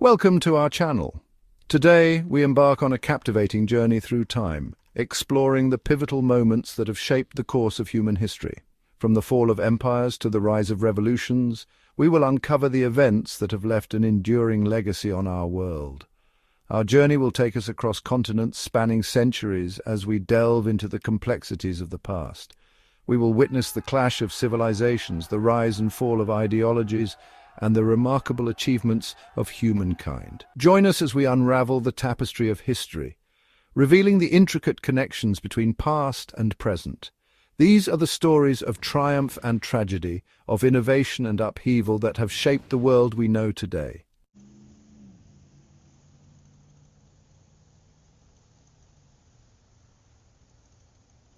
Welcome to our channel. Today, we embark on a captivating journey through time, exploring the pivotal moments that have shaped the course of human history. From the fall of empires to the rise of revolutions, we will uncover the events that have left an enduring legacy on our world. Our journey will take us across continents spanning centuries as we delve into the complexities of the past. We will witness the clash of civilizations, the rise and fall of ideologies, and the remarkable achievements of humankind. Join us as we unravel the tapestry of history, revealing the intricate connections between past and present. These are the stories of triumph and tragedy, of innovation and upheaval that have shaped the world we know today.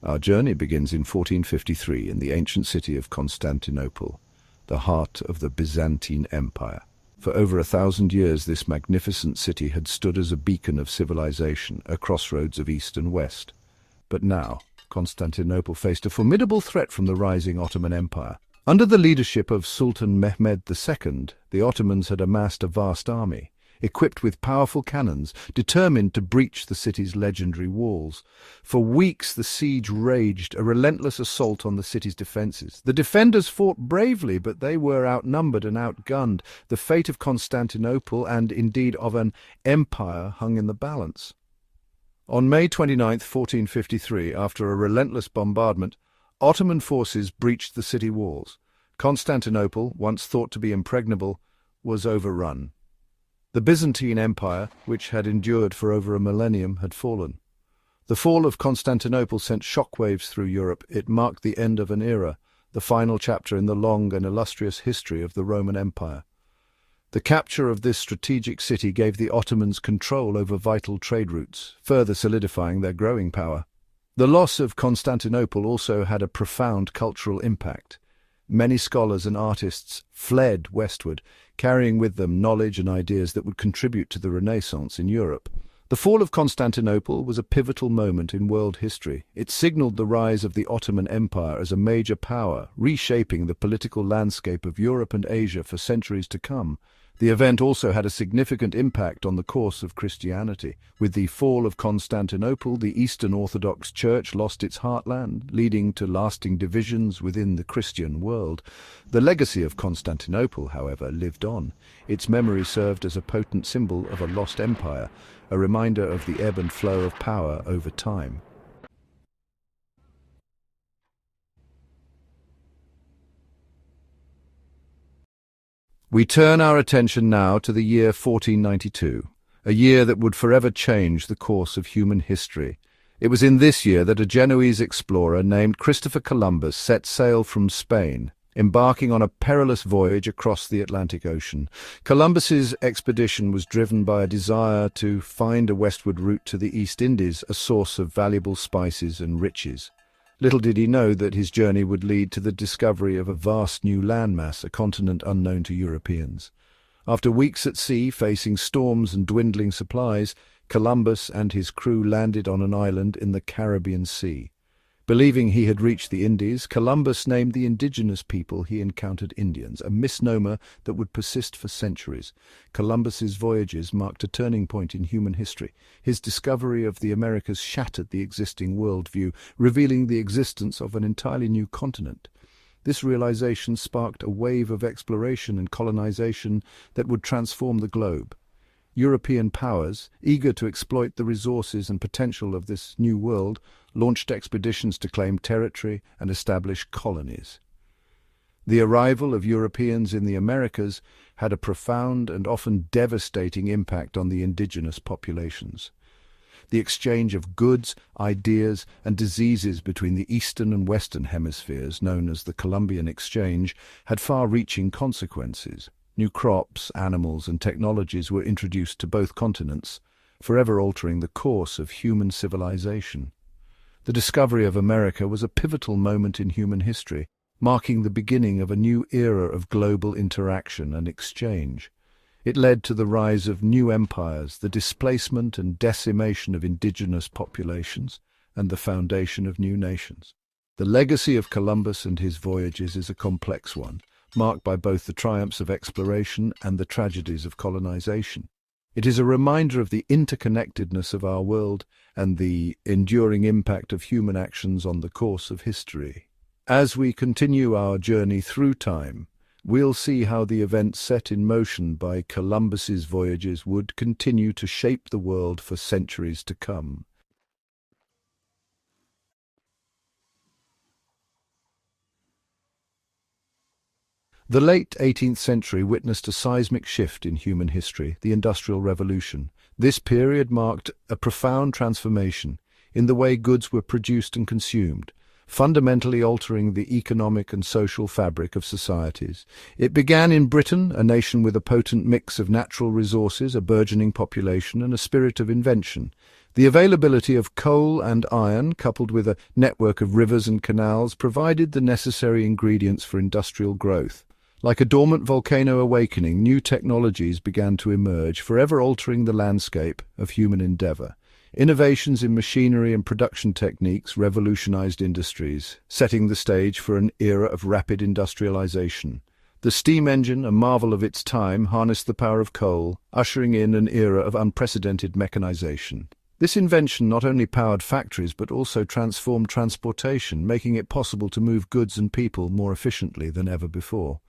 Our journey begins in 1453 in the ancient city of Constantinople, the heart of the Byzantine Empire. For over 1,000 years, this magnificent city had stood as a beacon of civilization, a crossroads of East and West. But now, Constantinople faced a formidable threat from the rising Ottoman Empire. Under the leadership of Sultan Mehmed II, the Ottomans had amassed a vast army, equipped with powerful cannons, determined to breach the city's legendary walls. For weeks the siege raged, a relentless assault on the city's defences. The defenders fought bravely, but they were outnumbered and outgunned. The fate of Constantinople, and indeed of an empire, hung in the balance. On May 29, 1453, after a relentless bombardment, Ottoman forces breached the city walls. Constantinople, once thought to be impregnable, was overrun. The Byzantine Empire, which had endured for over a millennium, had fallen. The fall of Constantinople sent shockwaves through Europe. It marked the end of an era, the final chapter in the long and illustrious history of the Roman Empire. The capture of this strategic city gave the Ottomans control over vital trade routes, further solidifying their growing power. The loss of Constantinople also had a profound cultural impact. Many scholars and artists fled westward, carrying with them knowledge and ideas that would contribute to the Renaissance in Europe. The fall of Constantinople was a pivotal moment in world history. It signaled the rise of the Ottoman Empire as a major power, reshaping the political landscape of Europe and Asia for centuries to come. The event also had a significant impact on the course of Christianity. With the fall of Constantinople, the Eastern Orthodox Church lost its heartland, leading to lasting divisions within the Christian world. The legacy of Constantinople, however, lived on. Its memory served as a potent symbol of a lost empire, a reminder of the ebb and flow of power over time. We turn our attention now to the year 1492, a year that would forever change the course of human history. It was in this year that a Genoese explorer named Christopher Columbus set sail from Spain, embarking on a perilous voyage across the Atlantic Ocean. Columbus's expedition was driven by a desire to find a westward route to the East Indies, a source of valuable spices and riches. Little did he know that his journey would lead to the discovery of a vast new landmass, a continent unknown to Europeans. After weeks at sea, facing storms and dwindling supplies, Columbus and his crew landed on an island in the Caribbean Sea. Believing he had reached the Indies, Columbus named the indigenous people he encountered Indians, a misnomer that would persist for centuries. Columbus's voyages marked a turning point in human history. His discovery of the Americas shattered the existing worldview, revealing the existence of an entirely new continent. This realization sparked a wave of exploration and colonization that would transform the globe. European powers, eager to exploit the resources and potential of this new world, launched expeditions to claim territory and establish colonies. The arrival of Europeans in the Americas had a profound and often devastating impact on the indigenous populations. The exchange of goods, ideas, and diseases between the Eastern and Western hemispheres, known as the Columbian Exchange, had far-reaching consequences. New crops, animals, and technologies were introduced to both continents, forever altering the course of human civilization. The discovery of America was a pivotal moment in human history, marking the beginning of a new era of global interaction and exchange. It led to the rise of new empires, the displacement and decimation of indigenous populations, and the foundation of new nations. The legacy of Columbus and his voyages is a complex one, marked by both the triumphs of exploration and the tragedies of colonization. It is a reminder of the interconnectedness of our world and the enduring impact of human actions on the course of history. As we continue our journey through time, we'll see how the events set in motion by Columbus's voyages would continue to shape the world for centuries to come. The late 18th century witnessed a seismic shift in human history, the Industrial Revolution. This period marked a profound transformation in the way goods were produced and consumed, fundamentally altering the economic and social fabric of societies. It began in Britain, a nation with a potent mix of natural resources, a burgeoning population, and a spirit of invention. The availability of coal and iron, coupled with a network of rivers and canals, provided the necessary ingredients for industrial growth. Like a dormant volcano awakening, new technologies began to emerge, forever altering the landscape of human endeavor. Innovations in machinery and production techniques revolutionized industries, setting the stage for an era of rapid industrialization. The steam engine, a marvel of its time, harnessed the power of coal, ushering in an era of unprecedented mechanization. This invention not only powered factories but also transformed transportation, making it possible to move goods and people more efficiently than ever before.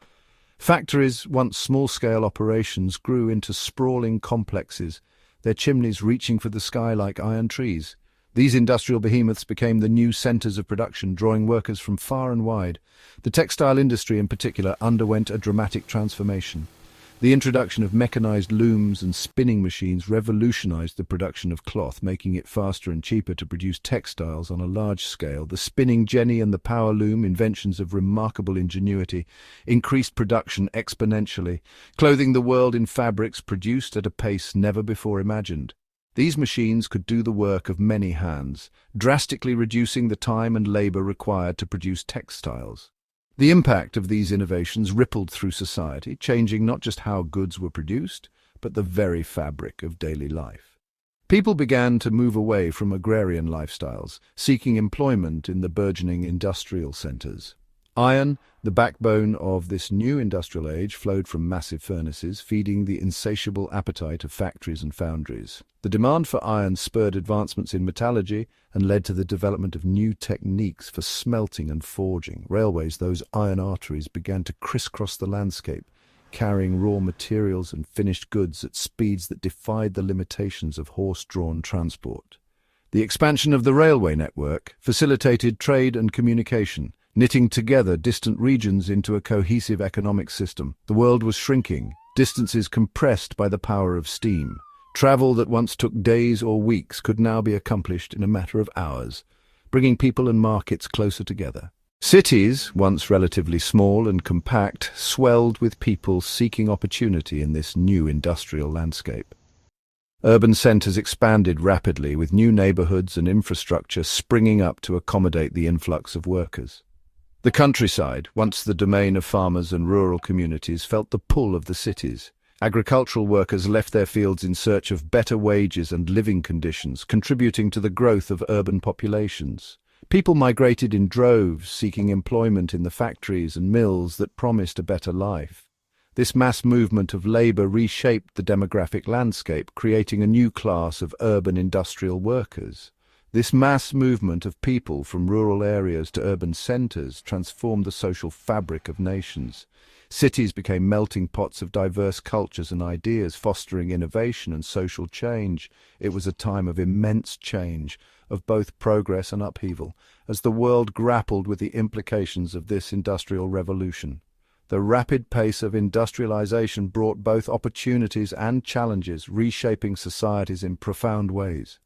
Factories, once small-scale operations, grew into sprawling complexes, their chimneys reaching for the sky like iron trees. These industrial behemoths became the new centers of production, drawing workers from far and wide. The textile industry in particular underwent a dramatic transformation. The introduction of mechanized looms and spinning machines revolutionized the production of cloth, making it faster and cheaper to produce textiles on a large scale. The spinning jenny and the power loom, inventions of remarkable ingenuity, increased production exponentially, clothing the world in fabrics produced at a pace never before imagined. These machines could do the work of many hands, drastically reducing the time and labor required to produce textiles. The impact of these innovations rippled through society, changing not just how goods were produced, but the very fabric of daily life. People began to move away from agrarian lifestyles, seeking employment in the burgeoning industrial centers. Iron, the backbone of this new industrial age, flowed from massive furnaces, feeding the insatiable appetite of factories and foundries. The demand for iron spurred advancements in metallurgy and led to the development of new techniques for smelting and forging. Railways, those iron arteries, began to crisscross the landscape, carrying raw materials and finished goods at speeds that defied the limitations of horse-drawn transport. The expansion of the railway network facilitated trade and communication, knitting together distant regions into a cohesive economic system. The world was shrinking, distances compressed by the power of steam. Travel that once took days or weeks could now be accomplished in a matter of hours, bringing people and markets closer together. Cities, once relatively small and compact, swelled with people seeking opportunity in this new industrial landscape. Urban centers expanded rapidly, with new neighborhoods and infrastructure springing up to accommodate the influx of workers. The countryside, once the domain of farmers and rural communities, felt the pull of the cities. Agricultural workers left their fields in search of better wages and living conditions, contributing to the growth of urban populations. People migrated in droves, seeking employment in the factories and mills that promised a better life. This mass movement of labor reshaped the demographic landscape, creating a new class of urban industrial workers. This mass movement of people from rural areas to urban centers transformed the social fabric of nations. Cities became melting pots of diverse cultures and ideas, fostering innovation and social change. It was a time of immense change, of both progress and upheaval, as the world grappled with the implications of this industrial revolution. The rapid pace of industrialization brought both opportunities and challenges, reshaping societies in profound ways.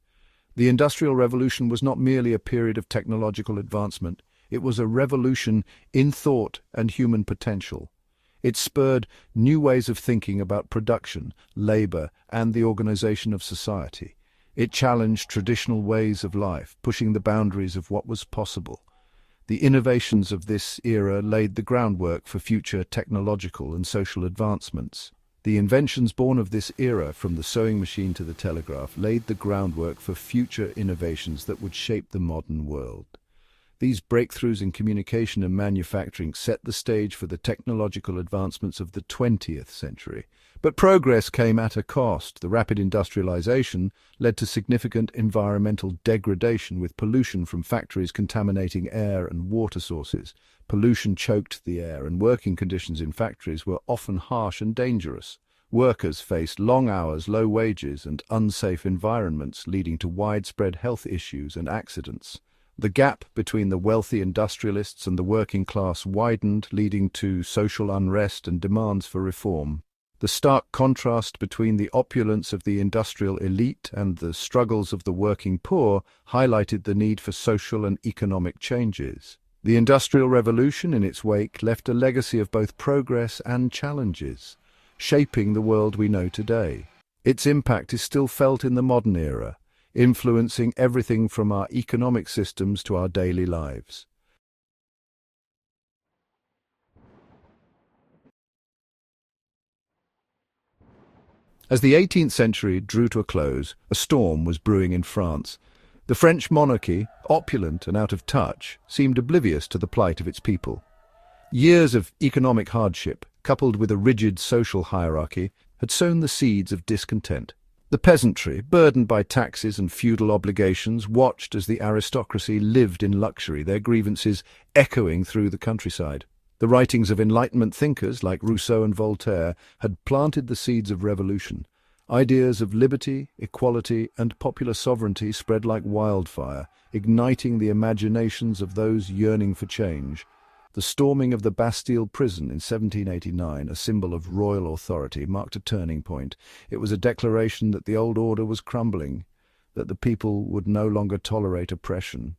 The Industrial Revolution was not merely a period of technological advancement, it was a revolution in thought and human potential. It spurred new ways of thinking about production, labor, and the organization of society. It challenged traditional ways of life, pushing the boundaries of what was possible. The innovations of this era laid the groundwork for future technological and social advancements. The inventions born of this era, from the sewing machine to the telegraph, laid the groundwork for future innovations that would shape the modern world. These breakthroughs in communication and manufacturing set the stage for the technological advancements of the 20th century. But progress came at a cost. The rapid industrialization led to significant environmental degradation, with pollution from factories contaminating air and water sources. Pollution choked the air, and working conditions in factories were often harsh and dangerous. Workers faced long hours, low wages, and unsafe environments, leading to widespread health issues and accidents. The gap between the wealthy industrialists and the working class widened, leading to social unrest and demands for reform. The stark contrast between the opulence of the industrial elite and the struggles of the working poor highlighted the need for social and economic changes. The Industrial Revolution, in its wake, left a legacy of both progress and challenges, shaping the world we know today. Its impact is still felt in the modern era, influencing everything from our economic systems to our daily lives. As the 18th century drew to a close, a storm was brewing in France. The French monarchy, opulent and out of touch, seemed oblivious to the plight of its people. Years of economic hardship, coupled with a rigid social hierarchy, had sown the seeds of discontent. The peasantry, burdened by taxes and feudal obligations, watched as the aristocracy lived in luxury, their grievances echoing through the countryside. The writings of Enlightenment thinkers like Rousseau and Voltaire had planted the seeds of revolution. Ideas of liberty, equality, and popular sovereignty spread like wildfire, igniting the imaginations of those yearning for change. The storming of the Bastille prison in 1789, a symbol of royal authority, marked a turning point. It was a declaration that the old order was crumbling, that the people would no longer tolerate oppression.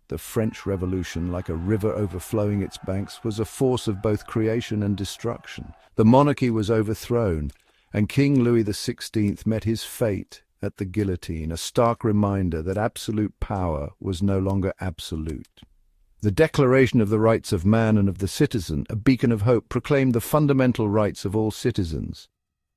The French Revolution, like a river overflowing its banks, was a force of both creation and destruction. The monarchy was overthrown, and King Louis XVI met his fate at the guillotine, a stark reminder that absolute power was no longer absolute. The Declaration of the Rights of Man and of the Citizen, a beacon of hope, proclaimed the fundamental rights of all citizens.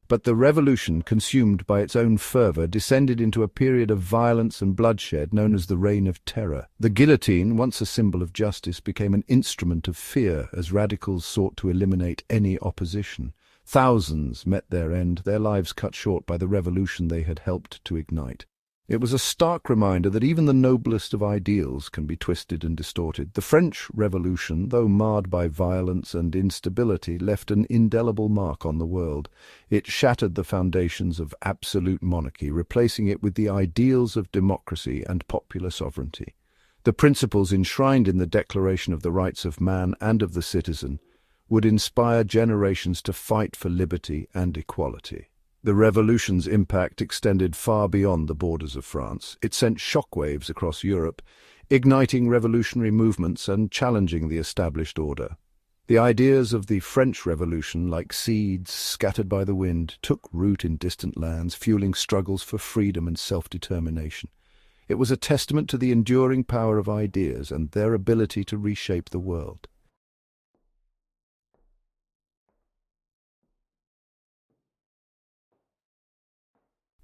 But the revolution, consumed by its own fervour, descended into a period of violence and bloodshed known as the Reign of Terror. The guillotine, once a symbol of justice, became an instrument of fear as radicals sought to eliminate any opposition. Thousands met their end, their lives cut short by the revolution they had helped to ignite. It was a stark reminder that even the noblest of ideals can be twisted and distorted. The French Revolution, though marred by violence and instability, left an indelible mark on the world. It shattered the foundations of absolute monarchy, replacing it with the ideals of democracy and popular sovereignty. The principles enshrined in the Declaration of the Rights of Man and of the Citizen would inspire generations to fight for liberty and equality. The revolution's impact extended far beyond the borders of France. It sent shockwaves across Europe, igniting revolutionary movements and challenging the established order. The ideas of the French Revolution, like seeds scattered by the wind, took root in distant lands, fueling struggles for freedom and self-determination. It was a testament to the enduring power of ideas and their ability to reshape the world.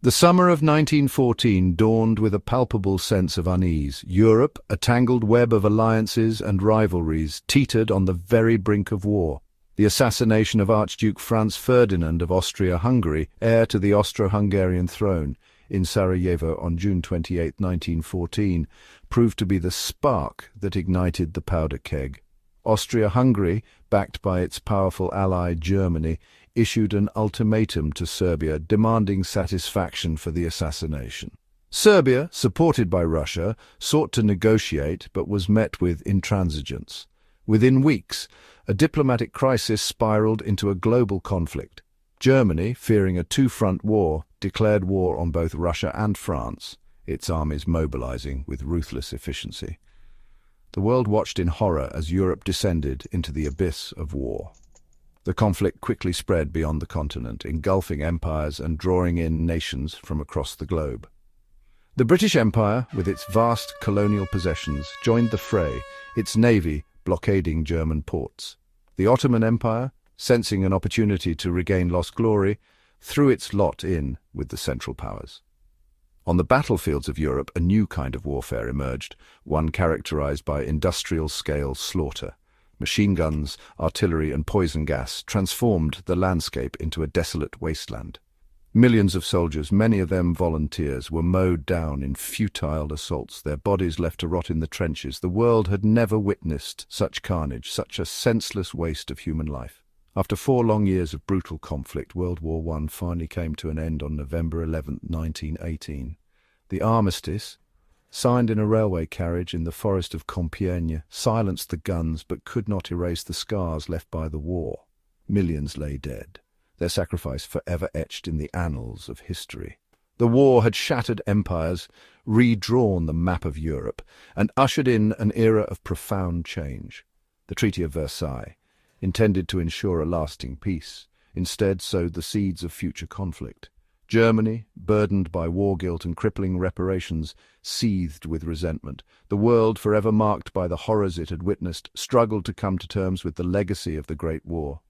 The summer of 1914 dawned with a palpable sense of unease. Europe, a tangled web of alliances and rivalries, teetered on the very brink of war. The assassination of Archduke Franz Ferdinand of Austria-Hungary, heir to the Austro-Hungarian throne, in Sarajevo on June 28, 1914, proved to be the spark that ignited the powder keg. Austria-Hungary, backed by its powerful ally Germany, issued an ultimatum to Serbia demanding satisfaction for the assassination. Serbia, supported by Russia, sought to negotiate but was met with intransigence. Within weeks, a diplomatic crisis spiraled into a global conflict. Germany, fearing a two-front war, declared war on both Russia and France, its armies mobilizing with ruthless efficiency. The world watched in horror as Europe descended into the abyss of war. The conflict quickly spread beyond the continent, engulfing empires and drawing in nations from across the globe. The British Empire, with its vast colonial possessions, joined the fray, its navy blockading German ports. The Ottoman Empire, sensing an opportunity to regain lost glory, threw its lot in with the Central Powers. On the battlefields of Europe, a new kind of warfare emerged, one characterized by industrial-scale slaughter. Machine guns, artillery, and poison gas transformed the landscape into a desolate wasteland. Millions of soldiers, many of them volunteers, were mowed down in futile assaults, their bodies left to rot in the trenches. The world had never witnessed such carnage, such a senseless waste of human life. After 4 long years of brutal conflict, World War I finally came to an end on November 11, 1918. The armistice, signed in a railway carriage in the forest of Compiègne, silenced the guns but could not erase the scars left by the war. Millions lay dead, their sacrifice forever etched in the annals of history. The war had shattered empires, redrawn the map of Europe, and ushered in an era of profound change. The Treaty of Versailles, intended to ensure a lasting peace, instead sowed the seeds of future conflict. Germany, burdened by war guilt and crippling reparations, seethed with resentment. The world, forever marked by the horrors it had witnessed, struggled to come to terms with the legacy of the Great War.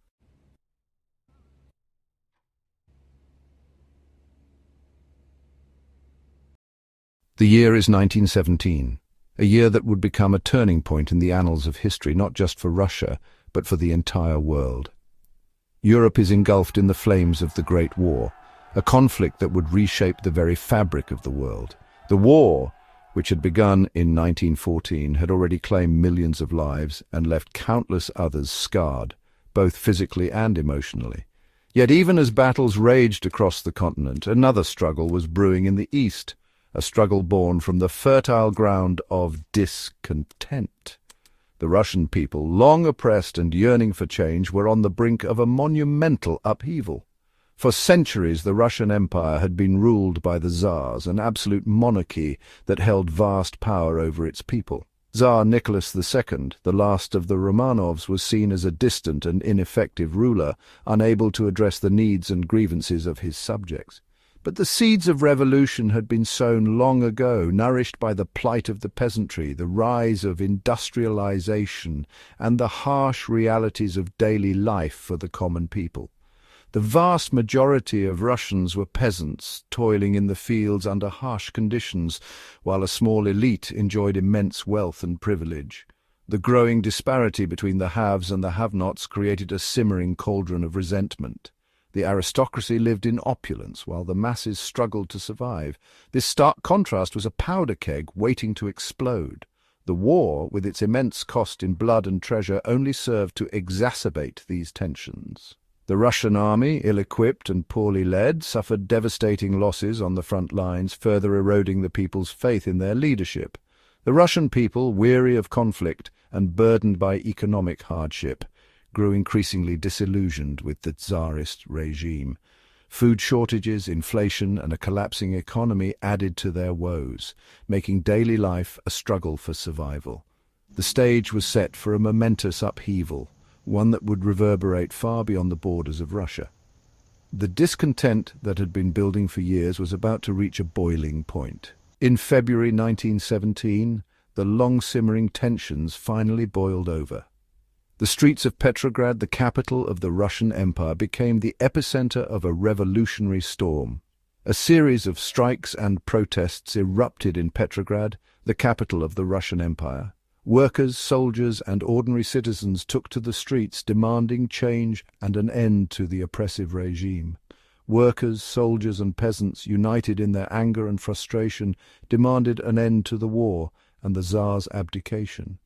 The year is 1917, a year that would become a turning point in the annals of history, not just for Russia, but for the entire world. Europe is engulfed in the flames of the Great War, a conflict that would reshape the very fabric of the world. The war, which had begun in 1914, had already claimed millions of lives and left countless others scarred, both physically and emotionally. Yet even as battles raged across the continent, another struggle was brewing in the East, a struggle born from the fertile ground of discontent. The Russian people, long oppressed and yearning for change, were on the brink of a monumental upheaval. For centuries, the Russian Empire had been ruled by the Tsars, an absolute monarchy that held vast power over its people. Tsar Nicholas II, the last of the Romanovs, was seen as a distant and ineffective ruler, unable to address the needs and grievances of his subjects. But the seeds of revolution had been sown long ago, nourished by the plight of the peasantry, the rise of industrialization, and the harsh realities of daily life for the common people. The vast majority of Russians were peasants, toiling in the fields under harsh conditions, while a small elite enjoyed immense wealth and privilege. The growing disparity between the haves and the have-nots created a simmering cauldron of resentment. The aristocracy lived in opulence, while the masses struggled to survive. This stark contrast was a powder keg waiting to explode. The war, with its immense cost in blood and treasure, only served to exacerbate these tensions. The Russian army, ill-equipped and poorly led, suffered devastating losses on the front lines, further eroding the people's faith in their leadership. The Russian people, weary of conflict and burdened by economic hardship, grew increasingly disillusioned with the Tsarist regime. Food shortages, inflation, and a collapsing economy added to their woes, making daily life a struggle for survival. The stage was set for a momentous upheaval, one that would reverberate far beyond the borders of Russia. The discontent that had been building for years was about to reach a boiling point. In February 1917, the long-simmering tensions finally boiled over. The streets of Petrograd, the capital of the Russian Empire, became the epicenter of a revolutionary storm. A series of strikes and protests erupted in Petrograd, the capital of the Russian Empire. Workers, soldiers, and ordinary citizens took to the streets demanding change and an end to the oppressive regime. Workers, soldiers, and peasants, united in their anger and frustration, demanded an end to the war and the Tsar's abdication.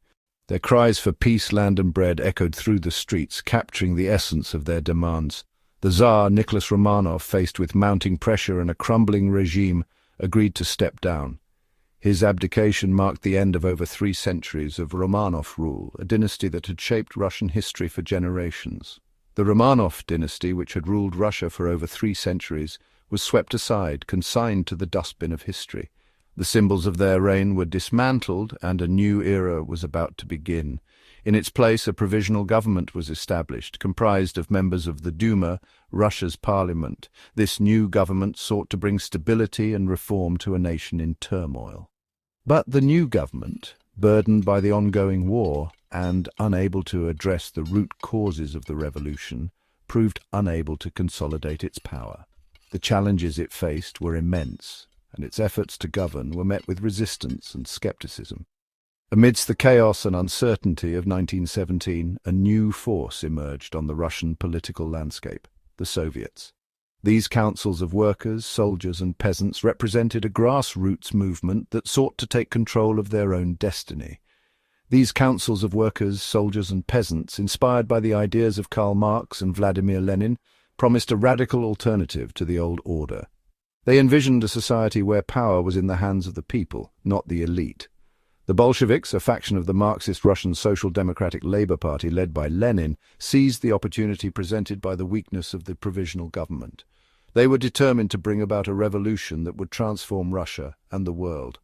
Their cries for peace, land, and bread echoed through the streets, capturing the essence of their demands. The Tsar, Nicholas Romanov, faced with mounting pressure and a crumbling regime, agreed to step down. His abdication marked the end of over 3 centuries of Romanov rule, a dynasty that had shaped Russian history for generations. The Romanov dynasty, which had ruled Russia for over 3 centuries, was swept aside, consigned to the dustbin of history. The symbols of their reign were dismantled, and a new era was about to begin. In its place, a provisional government was established, comprised of members of the Duma, Russia's parliament. This new government sought to bring stability and reform to a nation in turmoil. But the new government, burdened by the ongoing war and unable to address the root causes of the revolution, proved unable to consolidate its power. The challenges it faced were immense. and its efforts to govern were met with resistance and skepticism. Amidst the chaos and uncertainty of 1917, a new force emerged on the Russian political landscape: the Soviets. These councils of workers, soldiers, and peasants represented a grassroots movement that sought to take control of their own destiny. These councils of workers, soldiers, and peasants, inspired by the ideas of Karl Marx and Vladimir Lenin, promised a radical alternative to the old order. They envisioned a society where power was in the hands of the people, not the elite. The Bolsheviks, a faction of the Marxist Russian Social Democratic Labour Party led by Lenin, seized the opportunity presented by the weakness of the provisional government. They were determined to bring about a revolution that would transform Russia and the world.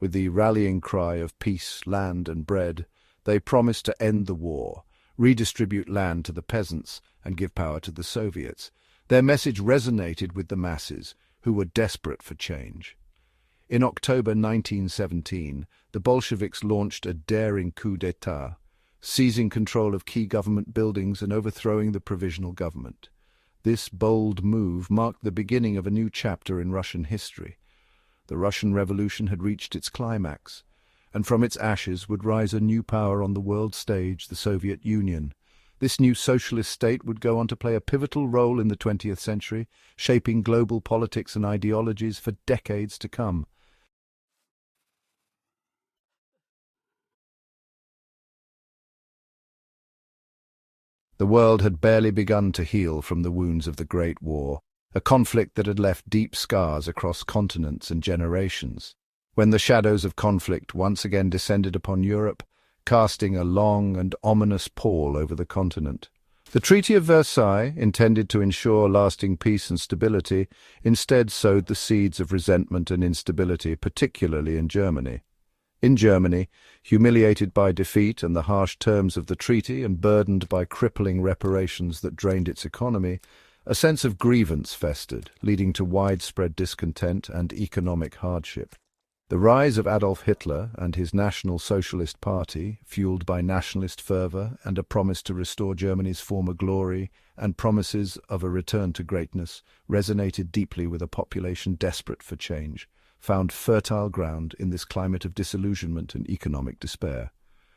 With the rallying cry of peace, land, and bread, they promised to end the war, redistribute land to the peasants, and give power to the Soviets. Their message resonated with the masses, who were desperate for change. In October 1917, the Bolsheviks launched a daring coup d'état, seizing control of key government buildings and overthrowing the provisional government. This bold move marked the beginning of a new chapter in Russian history. The Russian Revolution had reached its climax, and from its ashes would rise a new power on the world stage, the Soviet Union. This new socialist state would go on to play a pivotal role in the 20th century, shaping global politics and ideologies for decades to come. The world had barely begun to heal from the wounds of the Great War, a conflict that had left deep scars across continents and generations. When the shadows of conflict once again descended upon Europe, casting a long and ominous pall over the continent. The Treaty of Versailles, intended to ensure lasting peace and stability, instead sowed the seeds of resentment and instability, particularly in Germany. In Germany, humiliated by defeat and the harsh terms of the treaty and burdened by crippling reparations that drained its economy, a sense of grievance festered, leading to widespread discontent and economic hardship. The rise of Adolf Hitler and his National Socialist Party, fueled by nationalist fervour and a promise to restore Germany's former glory and promises of a return to greatness, resonated deeply with a population desperate for change, found fertile ground in this climate of disillusionment and economic despair.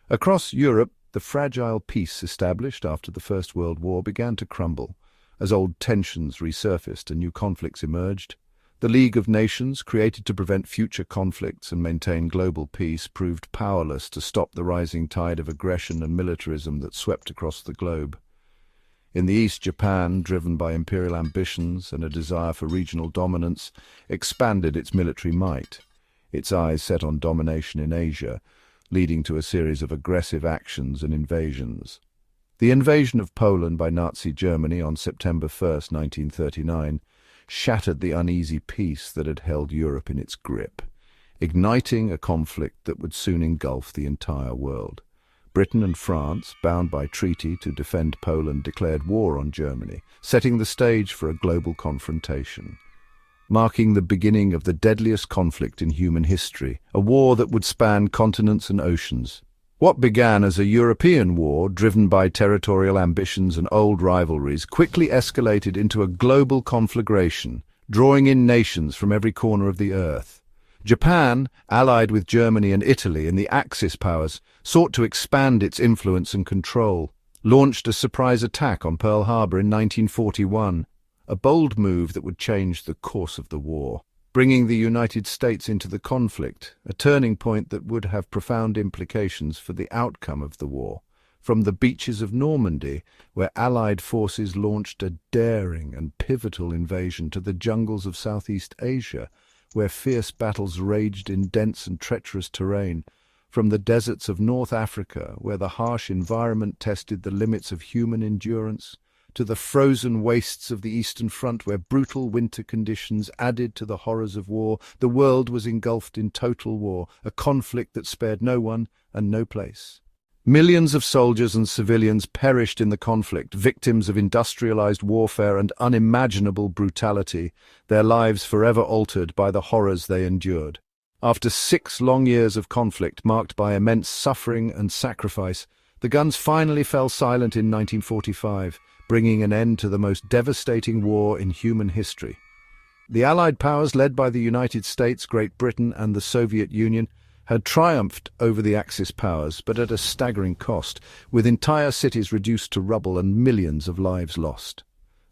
Across Europe, the fragile peace established after the First World War began to crumble. As old tensions resurfaced and new conflicts emerged, the League of Nations, created to prevent future conflicts and maintain global peace, proved powerless to stop the rising tide of aggression and militarism that swept across the globe. In the East, Japan, driven by imperial ambitions and a desire for regional dominance, expanded its military might, its eyes set on domination in Asia, leading to a series of aggressive actions and invasions. The invasion of Poland by Nazi Germany on September 1, 1939, shattered the uneasy peace that had held Europe in its grip, igniting a conflict that would soon engulf the entire world. Britain and France, bound by treaty to defend Poland, declared war on Germany, setting the stage for a global confrontation, marking the beginning of the deadliest conflict in human history, a war that would span continents and oceans. What began as a European war, driven by territorial ambitions and old rivalries, quickly escalated into a global conflagration, drawing in nations from every corner of the earth. Japan, allied with Germany and Italy and the Axis powers, sought to expand its influence and control, launched a surprise attack on Pearl Harbor in 1941, a bold move that would change the course of the war, bringing the United States into the conflict, a turning point that would have profound implications for the outcome of the war. From the beaches of Normandy, where Allied forces launched a daring and pivotal invasion, to the jungles of Southeast Asia, where fierce battles raged in dense and treacherous terrain, from the deserts of North Africa, where the harsh environment tested the limits of human endurance, to the frozen wastes of the Eastern Front, where brutal winter conditions added to the horrors of war. The world was engulfed in total war, a conflict that spared no one and no place. Millions of soldiers and civilians perished in the conflict, victims of industrialized warfare and unimaginable brutality, their lives forever altered by the horrors they endured. After 6 long years of conflict marked by immense suffering and sacrifice, the guns finally fell silent in 1945, bringing an end to the most devastating war in human history. The Allied powers, led by the United States, Great Britain, and the Soviet Union, had triumphed over the Axis powers, but at a staggering cost, with entire cities reduced to rubble and millions of lives lost.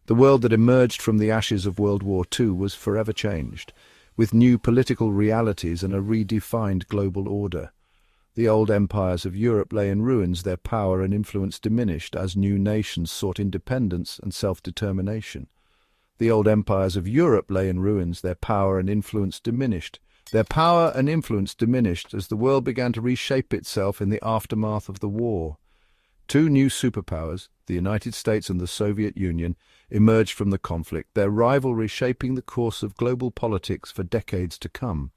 The world that emerged from the ashes of World War II was forever changed, with new political realities and a redefined global order. The old empires of Europe lay in ruins, their power and influence diminished as new nations sought independence and self-determination. The old empires of Europe lay in ruins, their power and influence diminished. Their power and influence diminished as the world began to reshape itself in the aftermath of the war. Two new superpowers, the United States and the Soviet Union, emerged from the conflict, their rivalry shaping the course of global politics for decades to come.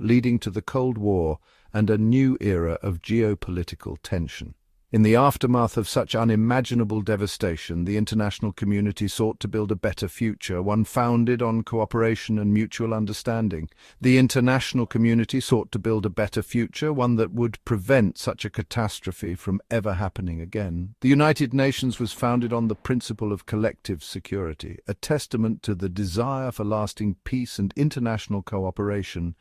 Leading to the Cold War and a new era of geopolitical tension. In the aftermath of such unimaginable devastation, the international community sought to build a better future, one founded on cooperation and mutual understanding. The international community sought to build a better future, one that would prevent such a catastrophe from ever happening again. The United Nations was founded on the principle of collective security, a testament to the desire for lasting peace and international cooperation,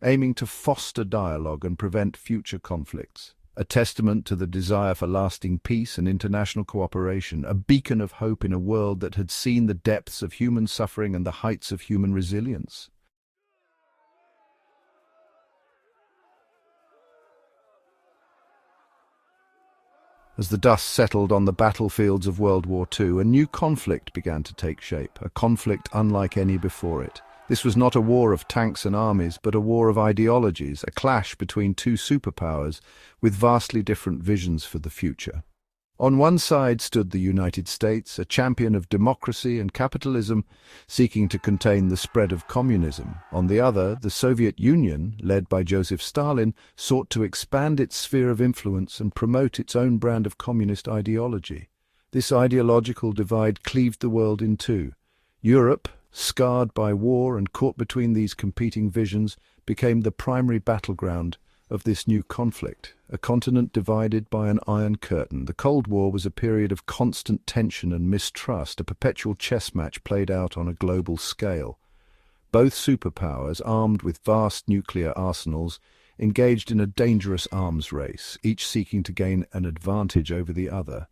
aiming to foster dialogue and prevent future conflicts. A testament to the desire for lasting peace and international cooperation, a beacon of hope in a world that had seen the depths of human suffering and the heights of human resilience. As the dust settled on the battlefields of World War II, a new conflict began to take shape, a conflict unlike any before it. This was not a war of tanks and armies, but a war of ideologies, a clash between two superpowers with vastly different visions for the future. On one side stood the United States, a champion of democracy and capitalism, seeking to contain the spread of communism. On the other, the Soviet Union, led by Joseph Stalin, sought to expand its sphere of influence and promote its own brand of communist ideology. This ideological divide cleaved the world in two. Europe, scarred by war and caught between these competing visions, became the primary battleground of this new conflict, a continent divided by an iron curtain. The Cold War was a period of constant tension and mistrust, a perpetual chess match played out on a global scale. Both superpowers, armed with vast nuclear arsenals, engaged in a dangerous arms race, each seeking to gain an advantage over the other.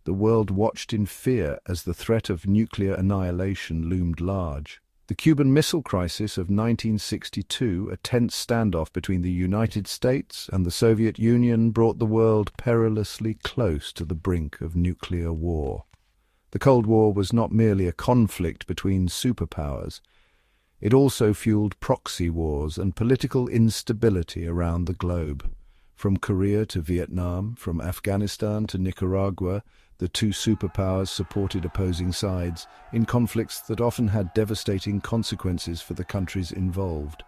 The world watched in fear as the threat of nuclear annihilation loomed large. The Cuban Missile Crisis of 1962, a tense standoff between the United States and the Soviet Union, brought the world perilously close to the brink of nuclear war. The Cold War was not merely a conflict between superpowers. It also fueled proxy wars and political instability around the globe. From Korea to Vietnam, from Afghanistan to Nicaragua, the two superpowers supported opposing sides in conflicts that often had devastating consequences for the countries involved.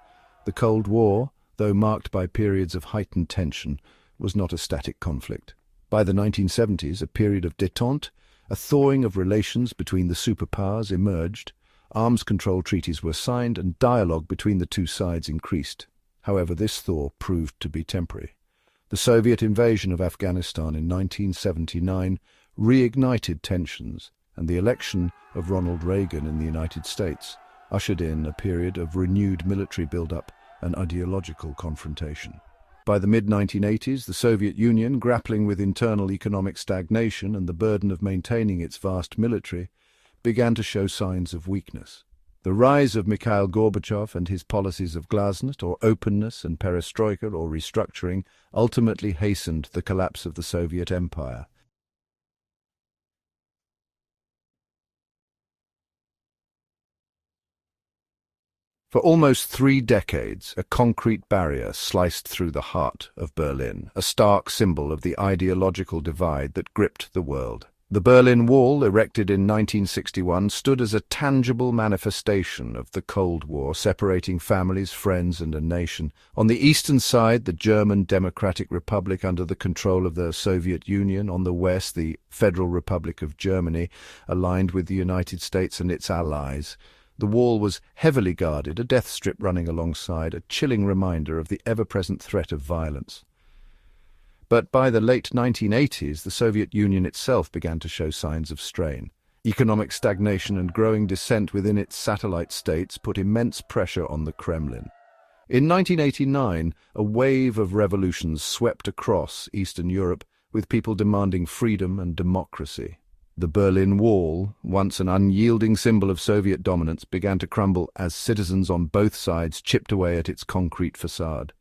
The Cold War, though marked by periods of heightened tension, was not a static conflict. By the 1970s, a period of détente, a thawing of relations between the superpowers emerged. Arms control treaties were signed and dialogue between the two sides increased. However, this thaw proved to be temporary. The Soviet invasion of Afghanistan in 1979 reignited tensions, and the election of Ronald Reagan in the United States ushered in a period of renewed military buildup and ideological confrontation. By the mid-1980s, the Soviet Union, grappling with internal economic stagnation and the burden of maintaining its vast military, began to show signs of weakness. The rise of Mikhail Gorbachev and his policies of glasnost, or openness, and perestroika, or restructuring, ultimately hastened the collapse of the Soviet Empire. For almost 3 decades, a concrete barrier sliced through the heart of Berlin, a stark symbol of the ideological divide that gripped the world. The Berlin Wall, erected in 1961, stood as a tangible manifestation of the Cold War, separating families, friends, and a nation. On the eastern side, the German Democratic Republic under the control of the Soviet Union. On the west, the Federal Republic of Germany, aligned with the United States and its allies. The wall was heavily guarded, a death strip running alongside, a chilling reminder of the ever-present threat of violence. But by the late 1980s, the Soviet Union itself began to show signs of strain. Economic stagnation and growing dissent within its satellite states put immense pressure on the Kremlin. In 1989, a wave of revolutions swept across Eastern Europe, with people demanding freedom and democracy. The Berlin Wall, once an unyielding symbol of Soviet dominance, began to crumble as citizens on both sides chipped away at its concrete facade.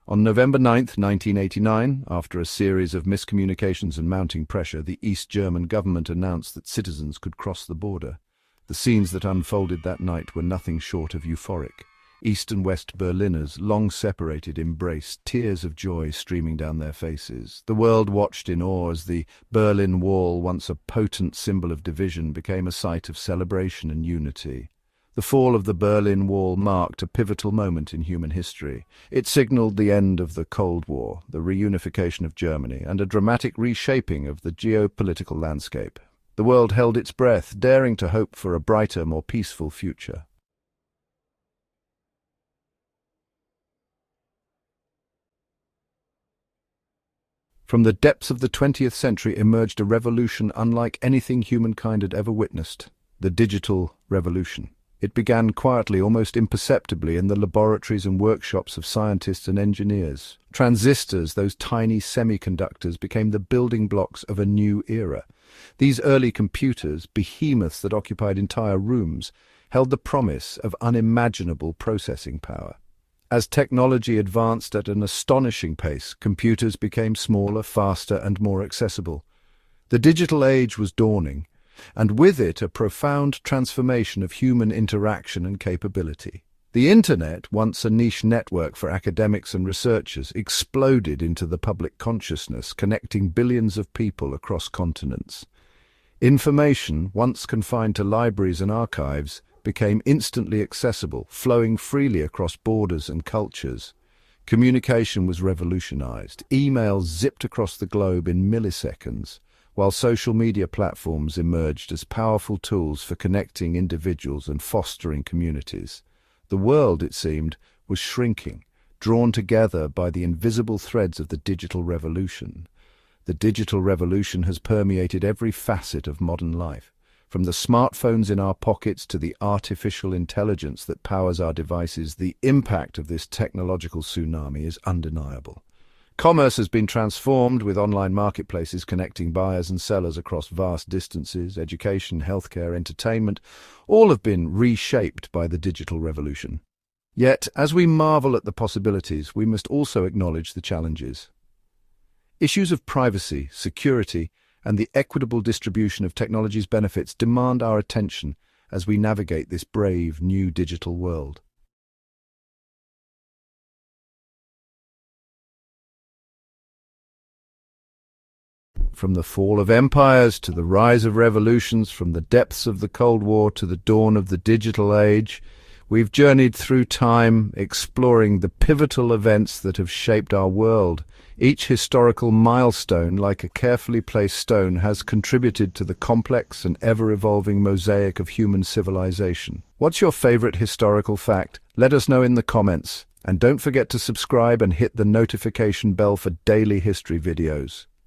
On November 9, 1989, after a series of miscommunications and mounting pressure, the East German government announced that citizens could cross the border. The scenes that unfolded that night were nothing short of euphoric. East and West Berliners, long separated, embraced, tears of joy streaming down their faces. The world watched in awe as the Berlin Wall, once a potent symbol of division, became a site of celebration and unity. The fall of the Berlin Wall marked a pivotal moment in human history. It signaled the end of the Cold War, the reunification of Germany, and a dramatic reshaping of the geopolitical landscape. The world held its breath, daring to hope for a brighter, more peaceful future. From the depths of the 20th century emerged a revolution unlike anything humankind had ever witnessed, the digital revolution. It began quietly, almost imperceptibly, in the laboratories and workshops of scientists and engineers. Transistors, those tiny semiconductors, became the building blocks of a new era. These early computers, behemoths that occupied entire rooms, held the promise of unimaginable processing power. As technology advanced at an astonishing pace, computers became smaller, faster, and more accessible. The digital age was dawning, and with it a profound transformation of human interaction and capability. The Internet, once a niche network for academics and researchers, exploded into the public consciousness, connecting billions of people across continents. Information, once confined to libraries and archives, became instantly accessible, flowing freely across borders and cultures. Communication was revolutionized. Emails zipped across the globe in milliseconds, while social media platforms emerged as powerful tools for connecting individuals and fostering communities. The world, it seemed, was shrinking, drawn together by the invisible threads of the digital revolution. The digital revolution has permeated every facet of modern life. From the smartphones in our pockets to the artificial intelligence that powers our devices, the impact of this technological tsunami is undeniable. Commerce has been transformed, with online marketplaces connecting buyers and sellers across vast distances. Education, healthcare, entertainment, all have been reshaped by the digital revolution. Yet, as we marvel at the possibilities, we must also acknowledge the challenges. Issues of privacy, security, and the equitable distribution of technology's benefits demand our attention as we navigate this brave new digital world. From the fall of empires to the rise of revolutions, from the depths of the Cold War to the dawn of the digital age, we've journeyed through time, exploring the pivotal events that have shaped our world. Each historical milestone, like a carefully placed stone, has contributed to the complex and ever-evolving mosaic of human civilization. What's your favorite historical fact? Let us know in the comments. And don't forget to subscribe and hit the notification bell for daily history videos.